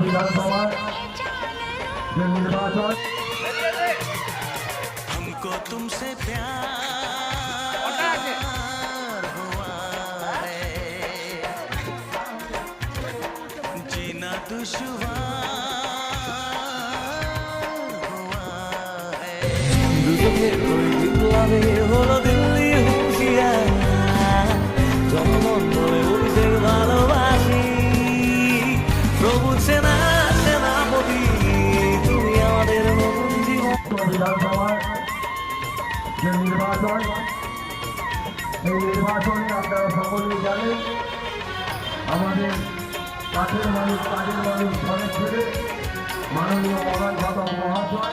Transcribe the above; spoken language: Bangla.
বিধানসভার যে নির্বাচন हमको तुमसे प्यार हुआ है जीना दुश्वार हुआ है দুচোখের ওই বিপ্লবে হলো দিল্লি হুঁশিয়ার জনগণ বলে অভিষেক ভালোবাসি প্রভু সেনা সেনাপতি তুমি আমাদের নতুন জীবন বিধানসভার যে নির্বাচন এই নির্বাচনে আপনারা সকলেই জানেন আমাদের কাছের মানুষ কাজের মানুষ ঘরের থেকে মাননীয় মহান মহাশয়